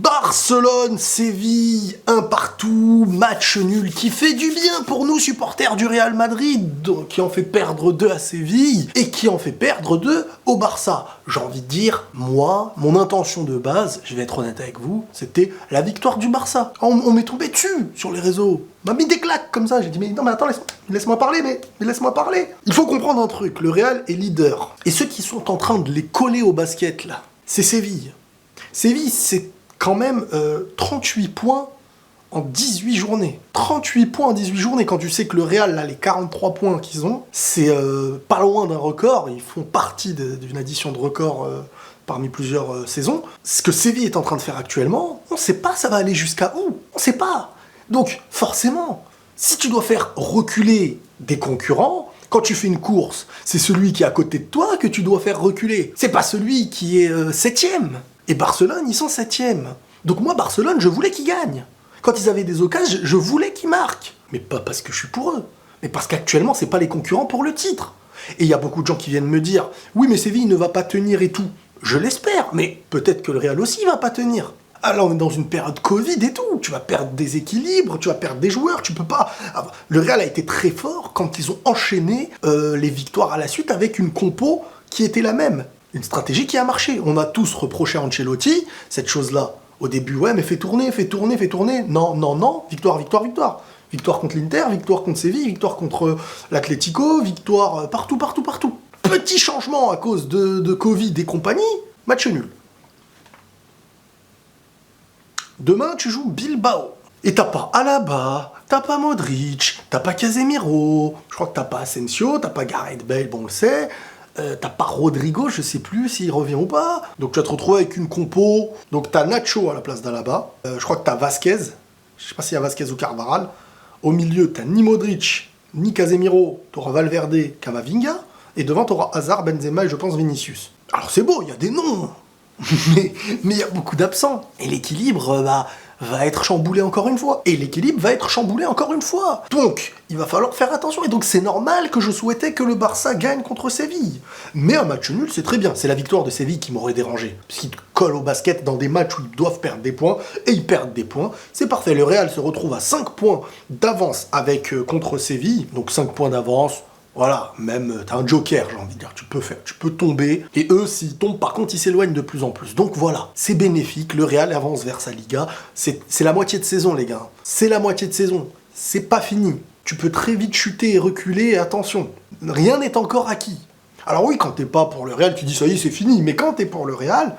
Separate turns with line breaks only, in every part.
Barcelone, Séville, un partout, match nul qui fait du bien pour nous supporters du Real Madrid, qui en fait perdre 2 à Séville et qui en fait perdre 2 au Barça. J'ai envie de dire, moi, mon intention de base, je vais être honnête avec vous, c'était la victoire du Barça. On m'est tombé dessus sur les réseaux. On m'a mis des claques comme ça, j'ai dit mais non mais attends, laisse-moi parler, mais laisse-moi parler. Il faut comprendre un truc, le Real est leader. Et ceux qui sont en train de les coller au basket là, c'est Séville. Séville, c'est quand même 38 points en 18 journées. 38 points en 18 journées, quand tu sais que le Real, là, les 43 points qu'ils ont, c'est pas loin d'un record. Ils font partie d'une addition de records parmi plusieurs saisons. Ce que Séville est en train de faire actuellement, on sait pas ça va aller jusqu'à où. On sait pas. Donc, forcément, si tu dois faire reculer des concurrents, quand tu fais une course, c'est celui qui est à côté de toi que tu dois faire reculer. C'est pas celui qui est 7ème. Et Barcelone, ils sont 7ème. Donc moi, Barcelone, je voulais qu'ils gagnent. Quand ils avaient des occasions, je voulais qu'ils marquent. Mais pas parce que je suis pour eux. Mais parce qu'actuellement, c'est pas les concurrents pour le titre. Et il y a beaucoup de gens qui viennent me dire « Oui, mais Séville ne va pas tenir et tout. » Je l'espère, mais peut-être que le Real aussi va pas tenir. Alors on est dans une période Covid et tout. Tu vas perdre des équilibres, tu vas perdre des joueurs, tu peux pas... Le Real a été très fort quand ils ont enchaîné les victoires à la suite avec une compo qui était la même. Une stratégie qui a marché. On a tous reproché à Ancelotti cette chose-là. Au début, ouais, mais fais tourner. Non. Victoire. Victoire contre l'Inter, victoire contre Séville, victoire contre l'Atlético, victoire partout. Petit changement à cause de Covid et compagnie, match nul. Demain, tu joues Bilbao. Et t'as pas Alaba, t'as pas Modric, t'as pas Casemiro, je crois que t'as pas Asensio, t'as pas Gareth Bale, bon on le sait. T'as pas Rodrigo, je sais plus s'il revient ou pas. Donc tu vas te retrouver avec une compo. Donc t'as Nacho à la place d'Alaba. Je crois que t'as Vasquez. Je sais pas s'il y a Vasquez ou Carvajal. Au milieu, t'as ni Modric, ni Casemiro. T'auras Valverde, Camavinga. Et devant, t'auras Hazard, Benzema et je pense Vinicius. Alors c'est beau, il y a des noms. mais il y a beaucoup d'absents. Et l'équilibre, va être chamboulé encore une fois. Et l'équilibre va être chamboulé encore une fois. Donc, il va falloir faire attention. Et donc, c'est normal que je souhaitais que le Barça gagne contre Séville. Mais un match nul, c'est très bien. C'est la victoire de Séville qui m'aurait dérangé. Puisqu'ils collent au basket dans des matchs où ils doivent perdre des points. Et ils perdent des points. C'est parfait. Le Real se retrouve à 5 points d'avance contre Séville. Donc, 5 points d'avance. Voilà, même, t'as un joker, j'ai envie de dire, tu peux tomber, et eux, s'ils tombent, par contre, ils s'éloignent de plus en plus. Donc voilà, c'est bénéfique, le Real avance vers sa Liga, c'est la moitié de saison, les gars. C'est la moitié de saison, c'est pas fini. Tu peux très vite chuter et reculer, et attention, rien n'est encore acquis. Alors oui, quand t'es pas pour le Real, tu dis ça y est, c'est fini, mais quand t'es pour le Real,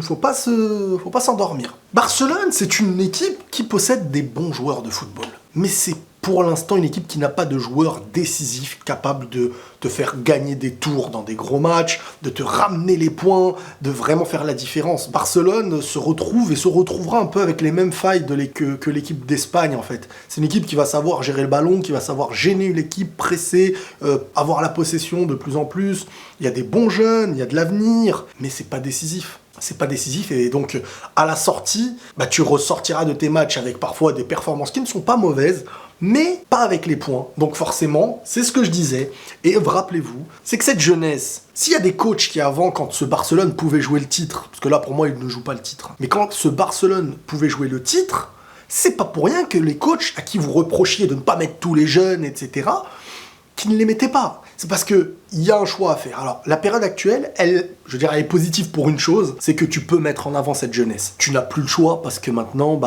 faut pas s'endormir. Barcelone, c'est une équipe qui possède des bons joueurs de football, mais c'est pour l'instant une équipe qui n'a pas de joueurs décisifs capables de te faire gagner des tours dans des gros matchs, de te ramener les points, de vraiment faire la différence. Barcelone se retrouve et se retrouvera un peu avec les mêmes failles que l'équipe d'Espagne en fait. C'est une équipe qui va savoir gérer le ballon, qui va savoir gêner l'équipe, presser, avoir la possession de plus en plus. Il y a des bons jeunes, il y a de l'avenir, mais c'est pas décisif. C'est pas décisif et donc à la sortie, tu ressortiras de tes matchs avec parfois des performances qui ne sont pas mauvaises, mais pas avec les points. Donc forcément, c'est ce que je disais. Et rappelez-vous, c'est que cette jeunesse, s'il y a des coachs qui avant, quand ce Barcelone pouvait jouer le titre, parce que là pour moi il ne joue pas le titre, mais quand ce Barcelone pouvait jouer le titre, c'est pas pour rien que les coachs à qui vous reprochiez de ne pas mettre tous les jeunes, etc., qui ne les mettaient pas. C'est parce qu'il y a un choix à faire. Alors, la période actuelle, elle est positive pour une chose, c'est que tu peux mettre en avant cette jeunesse. Tu n'as plus le choix parce que maintenant,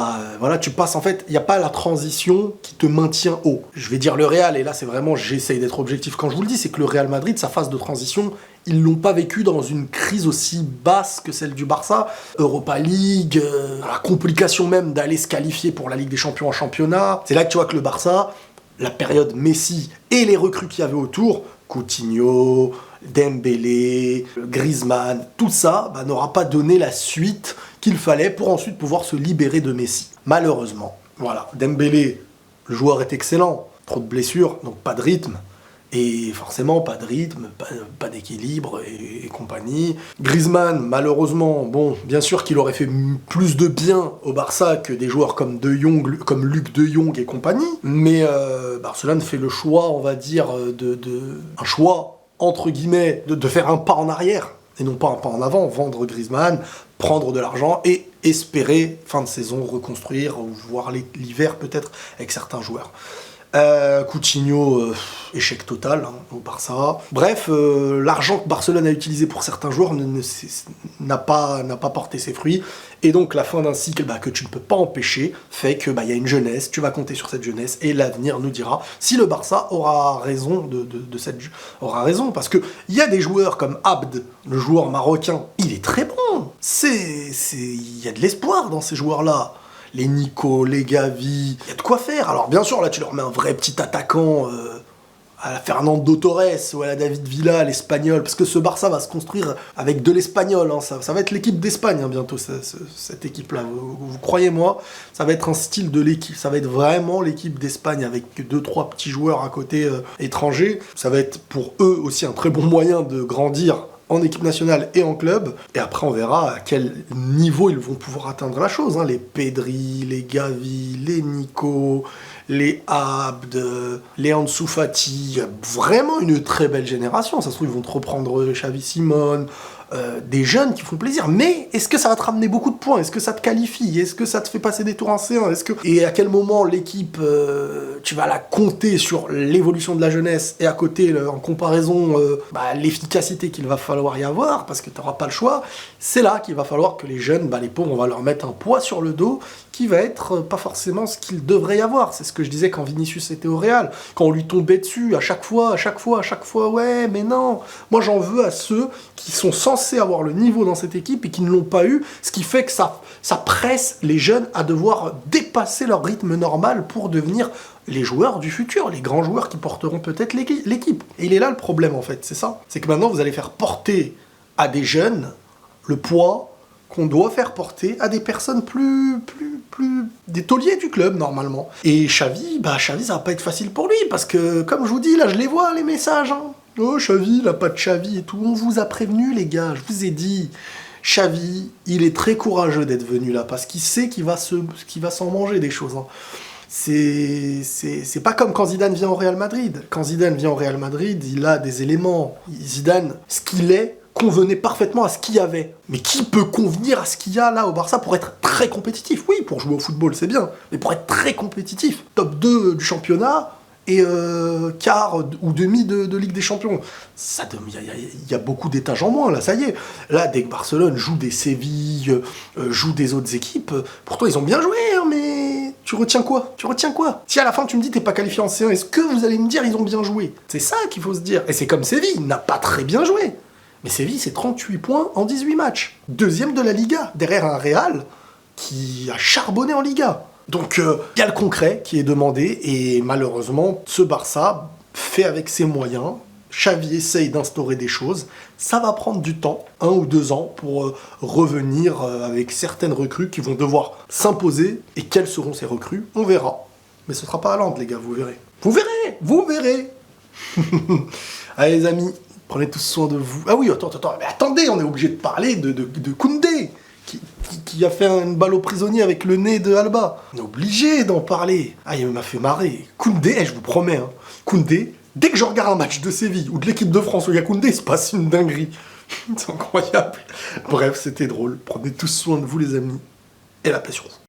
tu passes en fait, il n'y a pas la transition qui te maintient haut. Je vais dire le Real, et là c'est vraiment, j'essaye d'être objectif quand je vous le dis, c'est que le Real Madrid, sa phase de transition, ils l'ont pas vécu dans une crise aussi basse que celle du Barça. Europa League, la complication même d'aller se qualifier pour la Ligue des Champions en championnat. C'est là que tu vois que le Barça, la période Messi et les recrues qu'il y avait autour, Coutinho, Dembélé, Griezmann, tout ça n'aura pas donné la suite qu'il fallait pour ensuite pouvoir se libérer de Messi. Malheureusement. Voilà, Dembélé, le joueur est excellent, trop de blessures, donc pas de rythme. Et forcément, pas de rythme, pas d'équilibre et compagnie. Griezmann, malheureusement, bon, bien sûr qu'il aurait fait plus de bien au Barça que des joueurs comme comme Luc de Jong et compagnie. Mais Barcelone fait le choix, on va dire, un choix, entre guillemets, de faire un pas en arrière et non pas un pas en avant, vendre Griezmann, prendre de l'argent et espérer, fin de saison, reconstruire, ou voir l'hiver peut-être avec certains joueurs. Coutinho, échec total hein, au Barça. Bref, l'argent que Barcelone a utilisé pour certains joueurs n'a pas porté ses fruits. Et donc la fin d'un cycle que tu ne peux pas empêcher fait que y a une jeunesse, tu vas compter sur cette jeunesse et l'avenir nous dira si le Barça aura raison aura raison, parce que il y a des joueurs comme Abd, le joueur marocain, il est très bon. Il y a de l'espoir dans ces joueurs-là. Les Nico, les Gavi, il y a de quoi faire. Alors bien sûr, là tu leur mets un vrai petit attaquant à la Fernando Torres ou à la David Villa, l'Espagnol, parce que ce Barça va se construire avec de l'Espagnol. Hein. Ça va être l'équipe d'Espagne hein, bientôt, cette équipe-là. Vous croyez-moi, ça va être un style de l'équipe. Ça va être vraiment l'équipe d'Espagne avec 2-3 petits joueurs à côté étrangers. Ça va être pour eux aussi un très bon moyen de grandir en équipe nationale et en club, et après on verra à quel niveau ils vont pouvoir atteindre la chose, hein. Les Pedri, les Gavi, les Nico, les Abd, les Ansu Fati, vraiment une très belle génération, ça se trouve ils vont te reprendre Xavi Simone, des jeunes qui font plaisir, mais est-ce que ça va te ramener beaucoup de points? Est-ce que ça te qualifie? Est-ce que ça te fait passer des tours en C1? Et à quel moment l'équipe, tu vas la compter sur l'évolution de la jeunesse et à côté, en comparaison, l'efficacité qu'il va falloir y avoir, parce que tu n'auras pas le choix, c'est là qu'il va falloir que les jeunes, les pauvres, on va leur mettre un poids sur le dos qui va être pas forcément ce qu'il devrait y avoir. C'est ce que je disais quand Vinicius était au Real, quand on lui tombait dessus, à chaque fois, ouais, mais non. Moi, j'en veux à ceux qui sont censés avoir le niveau dans cette équipe et qui ne l'ont pas eu, ce qui fait que ça presse les jeunes à devoir dépasser leur rythme normal pour devenir les joueurs du futur, les grands joueurs qui porteront peut-être l'équipe. Et il est là le problème, en fait, c'est ça. C'est que maintenant, vous allez faire porter à des jeunes le poids qu'on doit faire porter à des personnes plus des tauliers du club, normalement. Et Xavi, ça va pas être facile pour lui, parce que, comme je vous dis, là, je les vois, les messages, hein. Oh, Xavi, il a pas de Xavi et tout. On vous a prévenu, les gars, je vous ai dit. Xavi, il est très courageux d'être venu là, parce qu'il sait qu'il va s'en manger des choses, hein. C'est pas comme quand Zidane vient au Real Madrid. Quand Zidane vient au Real Madrid, il a des éléments. Zidane, ce qu'il est, convenait parfaitement à ce qu'il y avait. Mais qui peut convenir à ce qu'il y a là au Barça pour être très compétitif? Oui, pour jouer au football, c'est bien, mais pour être très compétitif, top 2 du championnat et quart ou demi de Ligue des Champions. Il y a beaucoup d'étages en moins, là, ça y est. Là, dès que Barcelone joue des Séville, joue des autres équipes, pourtant ils ont bien joué, hein, mais tu retiens quoi? Si à la fin tu me dis t'es pas qualifié en C1, est-ce que vous allez me dire ils ont bien joué? C'est ça qu'il faut se dire. Et c'est comme Séville, il n'a pas très bien joué. Mais Séville, c'est 38 points en 18 matchs. Deuxième de la Liga, derrière un Real qui a charbonné en Liga. Donc, il y a le concret qui est demandé, et malheureusement, ce Barça fait avec ses moyens. Xavi essaye d'instaurer des choses. Ça va prendre du temps, 1 ou 2 ans, pour revenir avec certaines recrues qui vont devoir s'imposer. Et quelles seront ces recrues? On verra. Mais ce sera pas à Lens, les gars, vous verrez. Vous verrez Allez, les amis, prenez tous soin de vous. Ah oui, mais attendez, on est obligé de parler de Koundé, qui a fait une balle au prisonnier avec le nez de Alba. On est obligé d'en parler. Ah, il m'a fait marrer. Koundé, je vous promets, hein, Koundé, dès que je regarde un match de Séville ou de l'équipe de France où il y a Koundé, il se passe une dinguerie. C'est incroyable. Bref, c'était drôle. Prenez tous soin de vous, les amis. Et la paix sur vous.